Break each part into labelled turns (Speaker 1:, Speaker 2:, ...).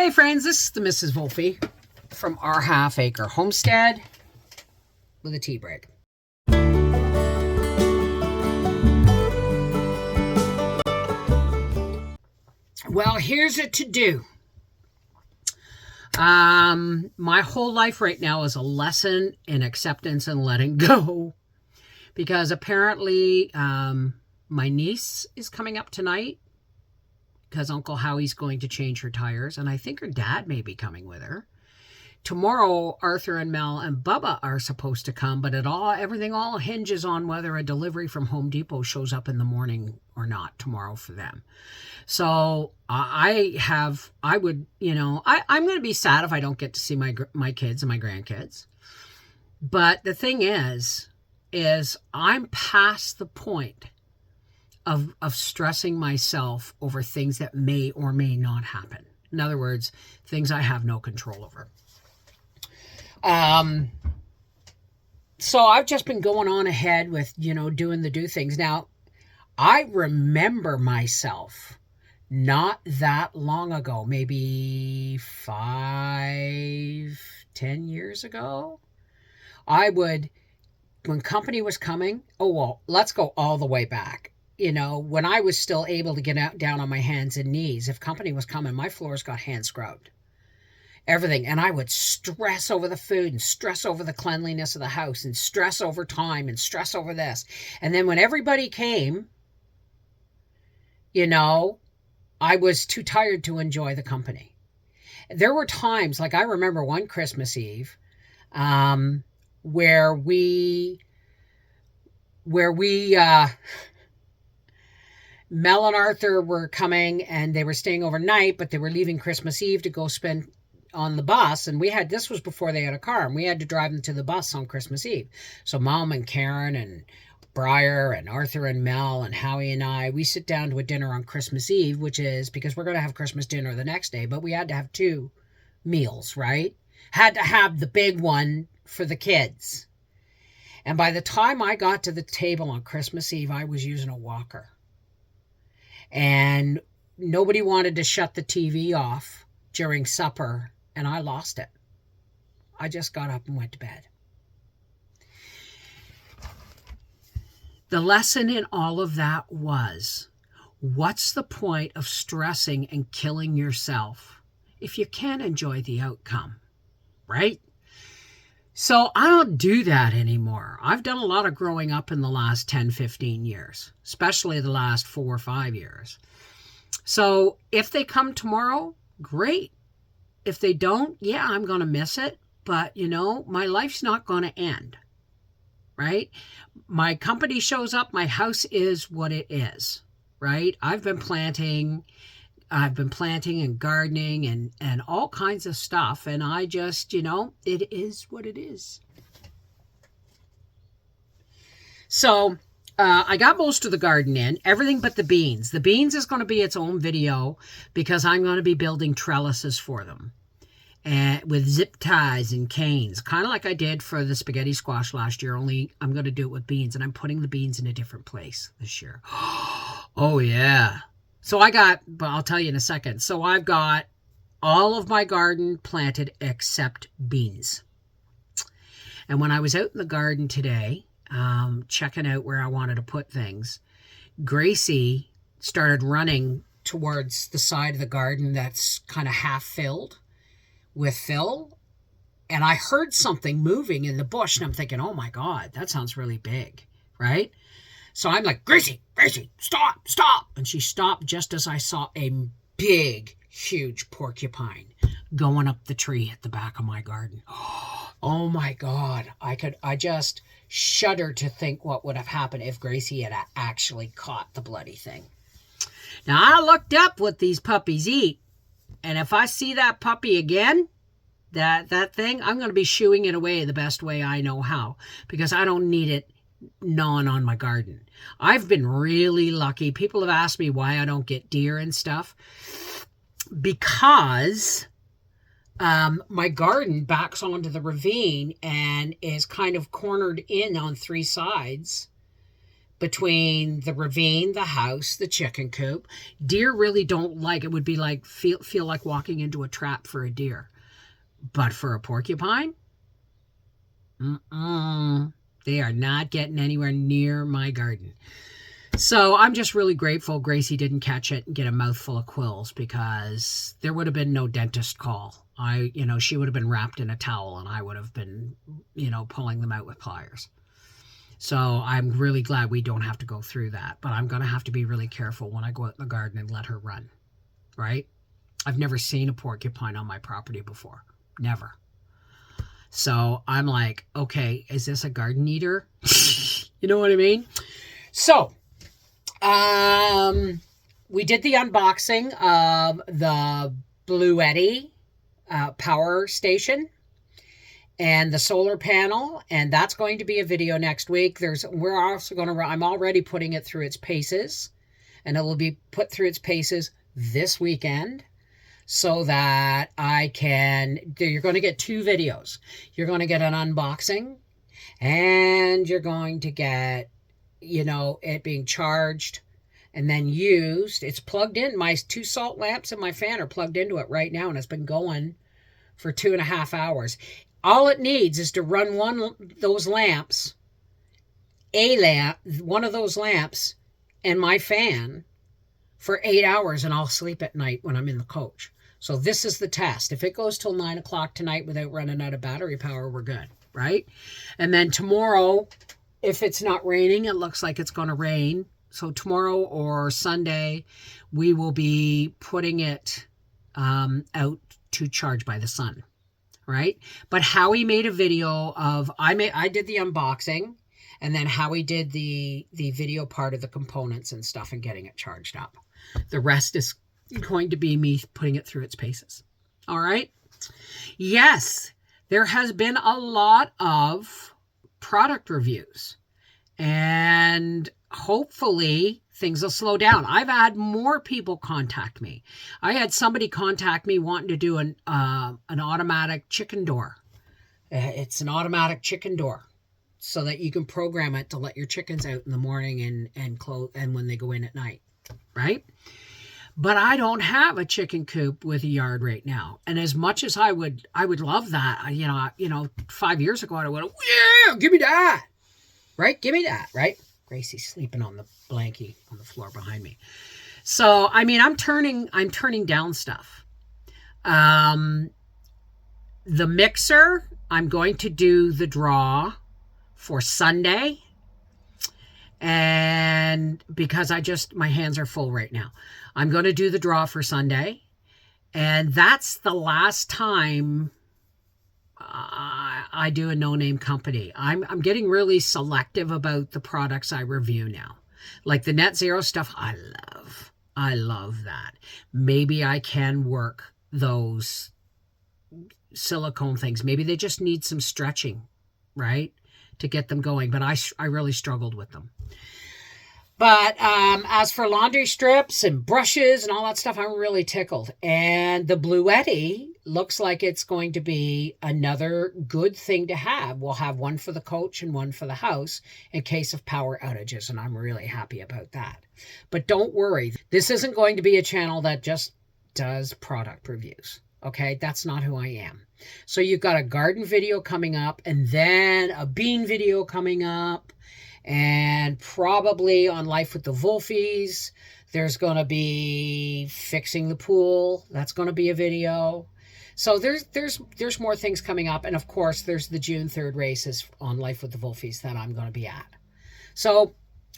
Speaker 1: Hey friends, this is the Mrs. Wolfie from our Half Acre Homestead with a tea break. Well, here's a to-do. My whole life right now is a lesson in acceptance and letting go. Because apparently my niece is coming up tonight because Uncle Howie's going to change her tires, and I think her dad may be coming with her. Tomorrow, Arthur and Mel and Bubba are supposed to come, but everything all hinges on whether a delivery from Home Depot shows up in the morning or not tomorrow for them. So I'm going to be sad if I don't get to see my kids and my grandkids. But the thing is I'm past the point of stressing myself over things that may or may not happen. In other words, things I have no control over. So I've just been going on ahead with, doing the do things. Now, I remember myself not that long ago, maybe 5-10 years ago, when company was coming, let's go all the way back. When I was still able to get down on my hands and knees, if company was coming, my floors got hand scrubbed. Everything. And I would stress over the food and stress over the cleanliness of the house and stress over time and stress over this. And then when everybody came, I was too tired to enjoy the company. There were times, like I remember one Christmas Eve, where Mel and Arthur were coming and they were staying overnight, but they were leaving Christmas Eve to go spend on the bus. And this was before they had a car, and we had to drive them to the bus on Christmas Eve. So Mom and Karen and Briar and Arthur and Mel and Howie and I, we sit down to a dinner on Christmas Eve, which is because we're going to have Christmas dinner the next day, but we had to have 2 meals, right? Had to have the big one for the kids. And by the time I got to the table on Christmas Eve, I was using a walker. And nobody wanted to shut the TV off during supper, and I lost it. I just got up and went to bed. The lesson in all of that was, what's the point of stressing and killing yourself if you can't enjoy the outcome, right? So I don't do that anymore. I've done a lot of growing up in the last 10, 15 years, especially the last 4 or 5 years. So if they come tomorrow, great. If they don't, yeah, I'm going to miss it. But, my life's not going to end, right? My company shows up. My house is what it is, right? I've been planting and gardening and all kinds of stuff. And I just, it is what it is. So I got most of the garden in, everything but the beans. The beans is going to be its own video because I'm going to be building trellises for them. And with zip ties and canes, kind of like I did for the spaghetti squash last year, only I'm going to do it with beans. And I'm putting the beans in a different place this year. Oh, yeah. So but I'll tell you in a second. So I've got all of my garden planted except beans. And when I was out in the garden today, checking out where I wanted to put things, Gracie started running towards the side of the garden that's kind of half filled with fill. And I heard something moving in the bush, and I'm thinking, oh my God, that sounds really big, right? So I'm like, Gracie, stop. And she stopped just as I saw a big, huge porcupine going up the tree at the back of my garden. Oh my God. I just shudder to think what would have happened if Gracie had actually caught the bloody thing. Now, I looked up what these puppies eat. And if I see that puppy again, that thing, I'm going to be shooing it away the best way I know how, because I don't need it gnawing on my garden. I've been really lucky. People have asked me why I don't get deer and stuff. Because my garden backs onto the ravine and is kind of cornered in on 3 sides between the ravine, the house, the chicken coop. Deer really don't like it. Would be like feel like walking into a trap for a deer. But for a porcupine, they are not getting anywhere near my garden. So I'm just really grateful Gracie didn't catch it and get a mouthful of quills, because there would have been no dentist call. She would have been wrapped in a towel and I would have been, pulling them out with pliers. So I'm really glad we don't have to go through that. But I'm going to have to be really careful when I go out in the garden and let her run, right? I've never seen a porcupine on my property before. Never. So I'm like, okay, is this a garden eater? You know what I mean? So, we did the unboxing of the Bluetti power station and the solar panel, and that's going to be a video next week. We're also going to, I'm already putting it through its paces, and it will be put through its paces this weekend, so that you're going to get 2 videos. You're going to get an unboxing, and you're going to get, it being charged and then used. It's plugged in. My 2 salt lamps and my fan are plugged into it right now, and it's been going for 2.5 hours. All it needs is to run one of those lamps, one of those lamps, and my fan for 8 hours, and I'll sleep at night when I'm in the coach. So this is the test. If it goes till 9 o'clock tonight without running out of battery power, we're good, right? And then tomorrow, if it's not raining, it looks like it's going to rain. So tomorrow or Sunday, we will be putting it out to charge by the sun, right? But Howie made a video of, I did the unboxing, and then Howie did the video part of the components and stuff and getting it charged up. The rest is going to be me putting it through its paces. All right. Yes, there has been a lot of product reviews, and hopefully things will slow down. I've had more people contact me. I had somebody contact me wanting to do an automatic chicken door. It's an automatic chicken door, so that you can program it to let your chickens out in the morning and when they go in at night, right? But I don't have a chicken coop with a yard right now. And as much as I would love that, 5 years ago, I would have, yeah, give me that, right? Give me that, right? Gracie's sleeping on the blankie on the floor behind me. So, I'm turning down stuff. The mixer, I'm going to do the draw for Sunday. And because my hands are full right now, I'm going to do the draw for Sunday. And that's the last time I do a no-name company. I'm getting really selective about the products I review now. Like the Net Zero stuff, I love that. Maybe I can work those silicone things. Maybe they just need some stretching, right, to get them going. But I really struggled with them. But as for laundry strips and brushes and all that stuff, I'm really tickled. And the Bluetti looks like it's going to be another good thing to have. We'll have one for the coach and one for the house in case of power outages, and I'm really happy about that. But don't worry, this isn't going to be a channel that just does product reviews. Okay, that's not who I am. So you've got a garden video coming up, and then a bean video coming up, and probably on Life with the Wolfies, there's going to be fixing the pool. That's going to be a video. So there's more things coming up. And of course, there's the June 3rd races on Life with the Wolfies that I'm going to be at. So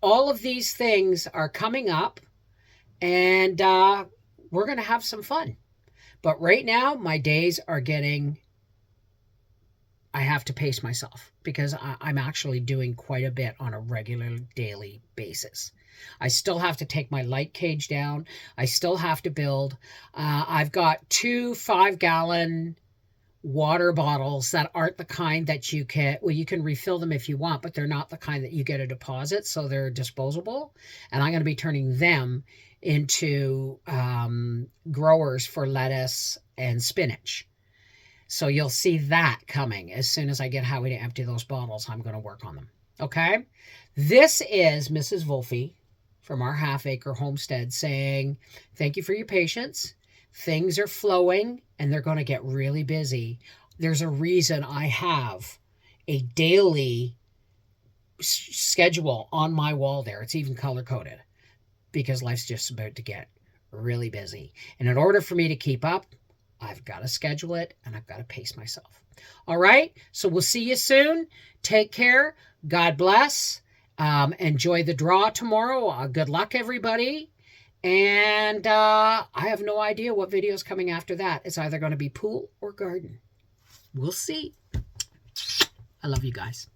Speaker 1: all of these things are coming up, and we're going to have some fun. But right now, my days are I have to pace myself, because I'm actually doing quite a bit on a regular daily basis. I still have to take my light cage down. I still have to build. I've got 2 5-gallon water bottles that aren't the kind that you can refill them if you want, but they're not the kind that you get a deposit, so they're disposable. And I'm going to be turning them into growers for lettuce and spinach. So you'll see that coming. As soon as I get Howie to empty those bottles, I'm going to work on them. Okay? This is Mrs. Wolfe from our half-acre homestead saying, thank you for your patience. Things are flowing and they're going to get really busy. There's a reason I have a daily schedule on my wall there. It's even color-coded because life's just about to get really busy. And in order for me to keep up, I've got to schedule it and I've got to pace myself. All right. So we'll see you soon. Take care. God bless. Enjoy the draw tomorrow. Good luck, everybody. And I have no idea what video is coming after that. It's either going to be pool or garden. We'll see. I love you guys.